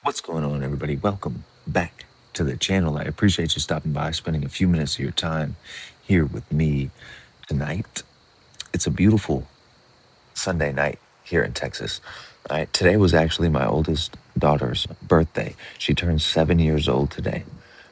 What's going on, everybody? Welcome back to the channel. I appreciate you stopping by, spending a few minutes of your time here with me tonight. It's a beautiful Sunday night here in Texas. All right, today was actually my oldest daughter's birthday. She turned 7 years old today,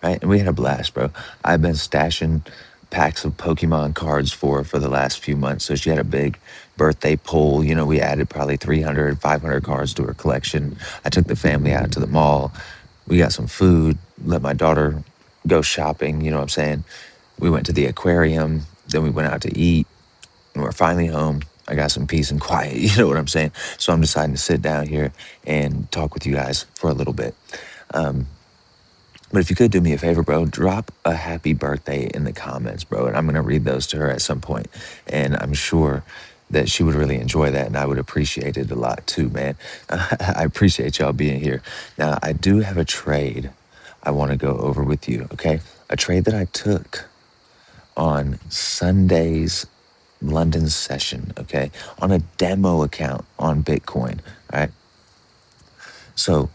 right? And we had a blast, bro. I've been stashing packs of Pokemon cards for the last few months. So she had a big birthday pull. You know, we added probably 300, 500 cards to her collection. I took the family out to the mall. We got some food, let my daughter go shopping. You know what I'm saying? We went to the aquarium. Then we went out to eat. And we're finally home. I got some peace and quiet. You know what I'm saying? So I'm deciding to sit down here and talk with you guys for a little bit. But if you could do me a favor, bro, drop a happy birthday in the comments, bro. And I'm going to read those to her at some point. And I'm sure that she would really enjoy that. And I would appreciate it a lot too, man. I appreciate y'all being here. Now, I do have a trade I want to go over with you, okay? A trade that I took on Sunday's London session, okay? On a demo account on Bitcoin, all right? So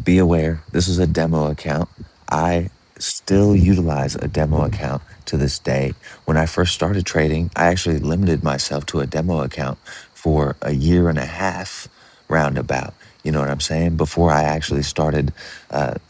be aware, this is a demo account. I still utilize a demo account to this day. When I first started trading, I actually limited myself to a demo account for a year and a half roundabout. You know what I'm saying? Before I actually started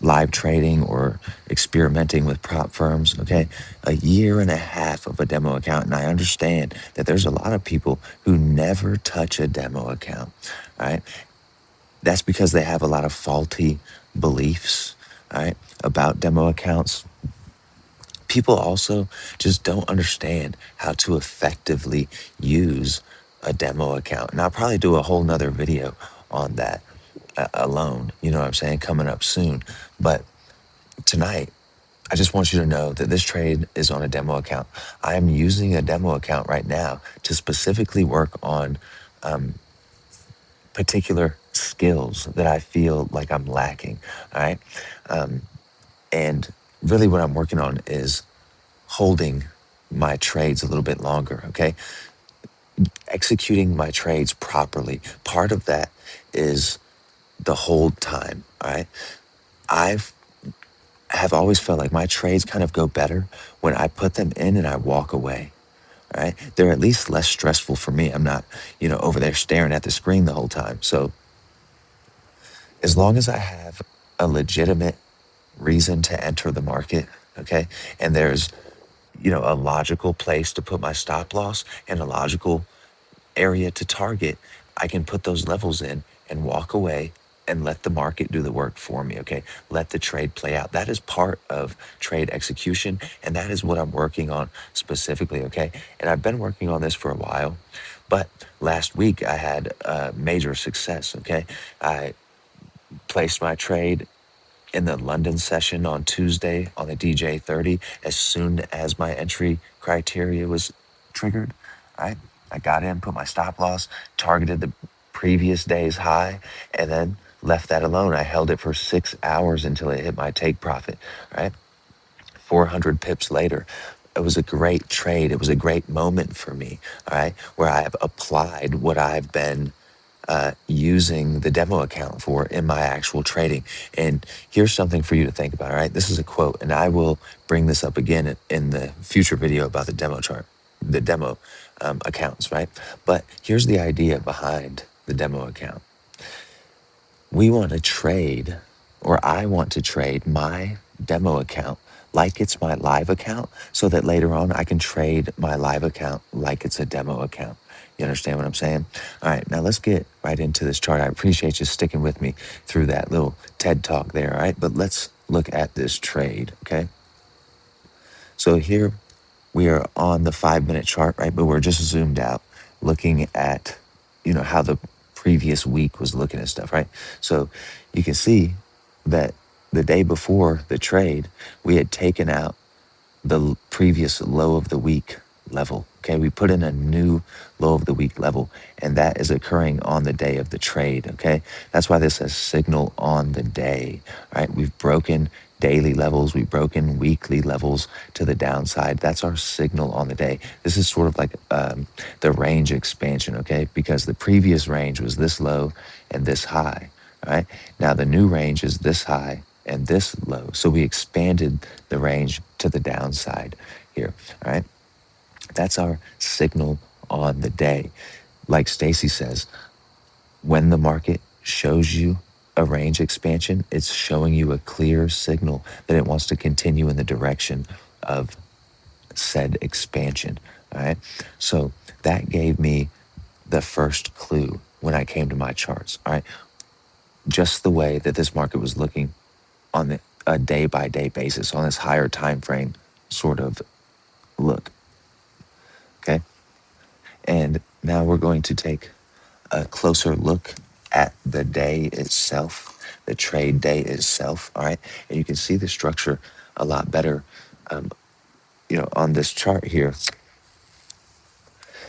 live trading or experimenting with prop firms, okay? A year and a half of a demo account. And I understand that there's a lot of people who never touch a demo account, right? That's because they have a lot of faulty beliefs, right, about demo accounts. People also just don't understand how to effectively use a demo account. And I'll probably do a whole nother video on that alone, you know what I'm saying, coming up soon. But tonight, I just want you to know that this trade is on a demo account. I am using a demo account right now to specifically work on particular skills that I feel like I'm lacking. All right. And really, what I'm working on is holding my trades a little bit longer. Okay. Executing my trades properly. Part of that is the hold time. All right. I've have always felt like my trades kind of go better when I put them in and I walk away. All right. They're at least less stressful for me. I'm not, over there staring at the screen the whole time. So as long as I have a legitimate reason to enter the market, okay, and there's, a logical place to put my stop loss and a logical area to target, I can put those levels in and walk away and let the market do the work for me, okay? Let the trade play out. That is part of trade execution, and that is what I'm working on specifically, okay? And I've been working on this for a while, but last week I had a major success, okay? I placed my trade in the London session on Tuesday on the DJ30 as soon as my entry criteria was triggered. Right, I got in, put my stop loss, targeted the previous day's high, and then left that alone. I held it for 6 hours until it hit my take profit. Right, 400 pips later. It was a great trade. It was a great moment for me. All right, where I have applied what I've been using the demo account for in my actual trading. And here's something for you to think about, all right? This is a quote, and I will bring this up again in the future video about the demo chart, the demo accounts, right? But here's the idea behind the demo account. We want to trade, or I want to trade my demo account like it's my live account so that later on I can trade my live account like it's a demo account. You understand what I'm saying? All right, now let's get right into this chart. I appreciate you sticking with me through that little TED talk there, all right? But let's look at this trade, okay? So here we are on the 5-minute chart, right? But we're just zoomed out looking at, how the previous week was looking at stuff, right? So you can see that the day before the trade, we had taken out the previous low of the week level. Okay, we put in a new low of the week level, and that is occurring on the day of the trade. Okay, that's why this says signal on the day. Right, we've broken daily levels, we've broken weekly levels to the downside. That's our signal on the day. This is sort of like the range expansion. Okay, because the previous range was this low and this high. All right. Now the new range is this high and this low. So we expanded the range to the downside here. All right. That's our signal on the day. Like Stacy says, when the market shows you a range expansion, it's showing you a clear signal that it wants to continue in the direction of said expansion. All right. So that gave me the first clue when I came to my charts. All right. Just the way that this market was looking on a day by day basis, on this higher time frame sort of look. Okay. And now we're going to take a closer look at the day itself, the trade day itself. All right. And you can see the structure a lot better, um, on this chart here.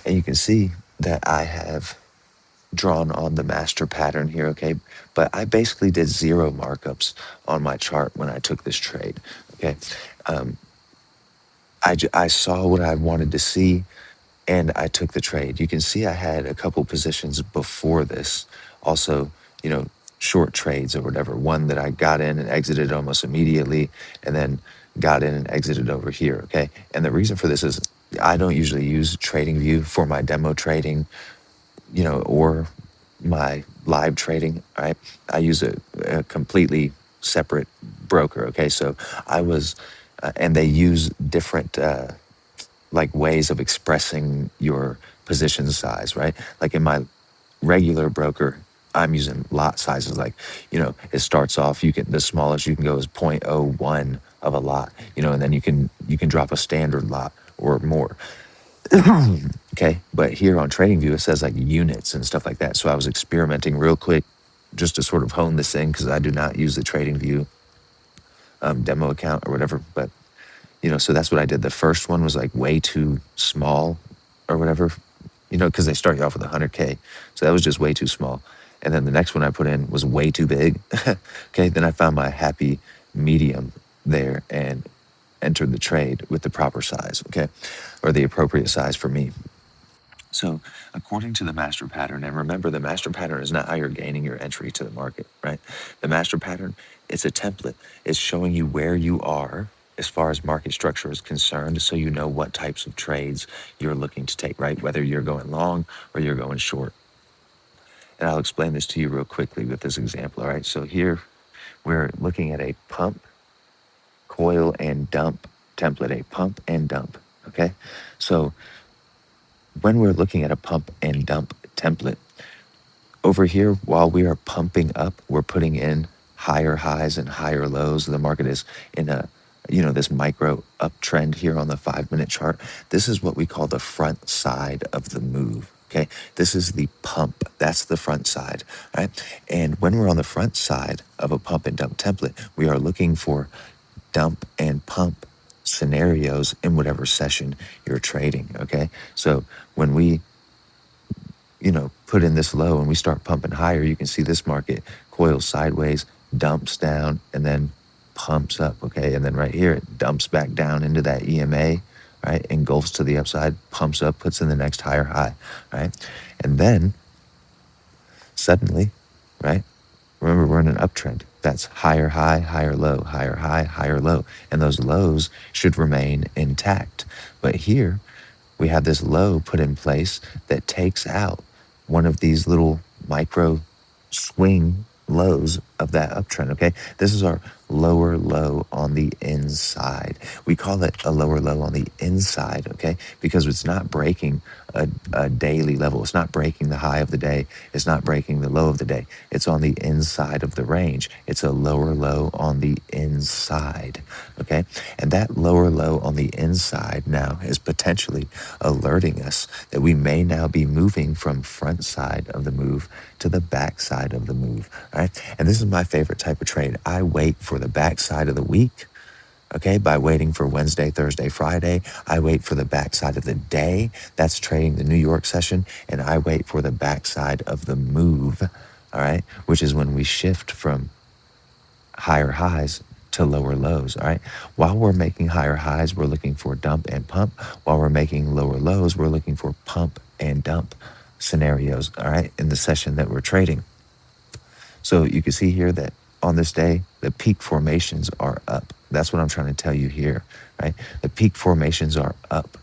And you can see that I have drawn on the master pattern here. Okay. But I basically did zero markups on my chart when I took this trade. Okay. Um, I saw what I wanted to see and I took the trade. You can see I had a couple positions before this, also, short trades or whatever. One that I got in and exited almost immediately, and then got in and exited over here. Okay. And the reason for this is I don't usually use TradingView for my demo trading, or my live trading. Right. I use a completely separate broker. Okay. So I was, and they use different, like ways of expressing your position size, right? Like in my regular broker, I'm using lot sizes. Like, it starts off, the smallest you can go is zero point zero 0.01 of a lot, and then you can drop a standard lot or more. Okay. But here on TradingView, it says like units and stuff like that. So I was experimenting real quick just to sort of hone this in because I do not use the TradingView demo account or whatever. But so that's what I did. The first one was like way too small or whatever, because they start you off with 100K. So that was just way too small. And then the next one I put in was way too big. Okay. Then I found my happy medium there and entered the trade with the proper size. Okay. Or the appropriate size for me. So according to the master pattern, and remember the master pattern is not how you're gaining your entry to the market, right? The master pattern, it's a template. It's showing you where you are as far as market structure is concerned, so you know what types of trades you're looking to take, right? Whether you're going long or you're going short. And I'll explain this to you real quickly with this example, all right? So here we're looking at a pump, coil, and dump template, a pump and dump, okay? So when we're looking at a pump and dump template, over here, while we are pumping up, we're putting in higher highs and higher lows. The market is in this micro uptrend here on the 5-minute chart. This is what we call the front side of the move. Okay. This is the pump. That's the front side. Right. And when we're on the front side of a pump and dump template, we are looking for dump and pump scenarios in whatever session you're trading. Okay. So when we put in this low and we start pumping higher, you can see this market coils sideways, dumps down, and then pumps up, okay? And then right here, it dumps back down into that EMA, right? Engulfs to the upside, pumps up, puts in the next higher high, right? And then suddenly, right? Remember, we're in an uptrend. That's higher high, higher low, higher high, higher low. And those lows should remain intact. But here, we have this low put in place that takes out one of these little micro swing lows of that uptrend, okay? This is our lower low on the inside. We call it a lower low on the inside, okay? Because it's not breaking a daily level. It's not breaking the high of the day. It's not breaking the low of the day. It's on the inside of the range. It's a lower low on the inside, okay? And that lower low on the inside now is potentially alerting us that we may now be moving from front side of the move to the back side of the move, all right? And this is my favorite type of trade. I wait for the back side of the week, okay, by waiting for Wednesday, Thursday, Friday. I wait for the backside of the day. That's trading the New York session. And I wait for the backside of the move, all right, which is when we shift from higher highs to lower lows, all right? While we're making higher highs, we're looking for dump and pump. While we're making lower lows, we're looking for pump and dump scenarios, all right, in the session that we're trading. So you can see here that on this day, the peak formations are up. That's what I'm trying to tell you here, right? The peak formations are up,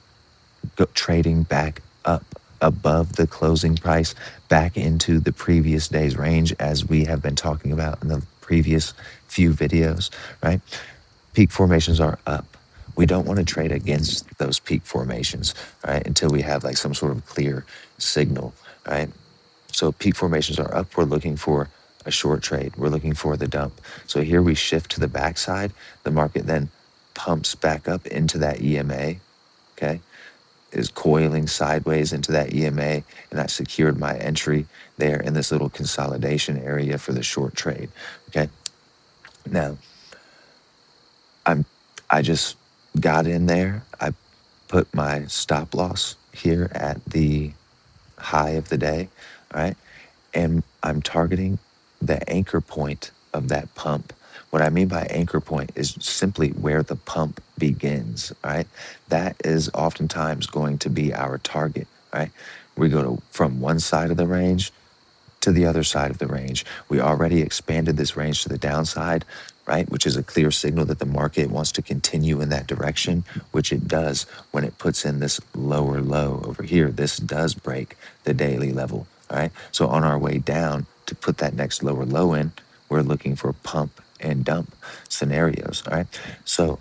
trading back up above the closing price, back into the previous day's range, as we have been talking about in the previous few videos, right? Peak formations are up. We don't want to trade against those peak formations, right? Until we have like some sort of clear signal, right? So peak formations are up. We're looking for a short trade. We're looking for the dump. So here we shift to the backside. The market then pumps back up into that EMA, okay? Is coiling sideways into that EMA, and I secured my entry there in this little consolidation area for the short trade, okay? Now, I'm I just got in there. I put my stop loss here at the high of the day, all right? And I'm targeting the anchor point of that pump. What I mean by anchor point is simply where the pump begins, all right? That is oftentimes going to be our target, right? We go from one side of the range to the other side of the range. We already expanded this range to the downside, right? Which is a clear signal that the market wants to continue in that direction, which it does when it puts in this lower low over here. This does break the daily level, all right? So on our way down to put that next lower low in, we're looking for pump and dump scenarios, all right? So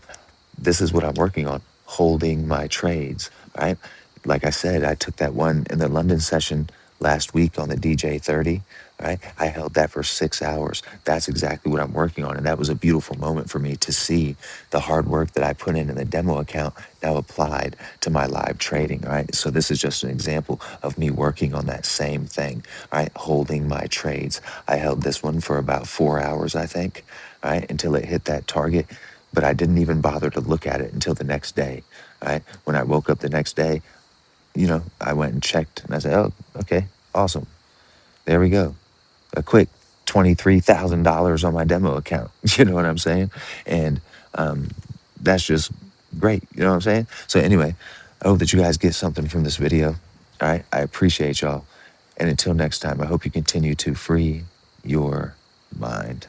this is what I'm working on, holding my trades, right? Like I said, I took that one in the London session last week on the DJ30, right? I held that for 6 hours. That's exactly what I'm working on. And that was a beautiful moment for me to see the hard work that I put in the demo account now applied to my live trading, right? So this is just an example of me working on that same thing, right? Holding my trades. I held this one for about 4 hours, I think, right? Until it hit that target, but I didn't even bother to look at it until the next day. Right? When I woke up the next day, I went and checked and I said, oh, okay, awesome. There we go. A quick $23,000 on my demo account. You know what I'm saying? And that's just great. You know what I'm saying? So anyway, I hope that you guys get something from this video. All right. I appreciate y'all. And until next time, I hope you continue to free your mind.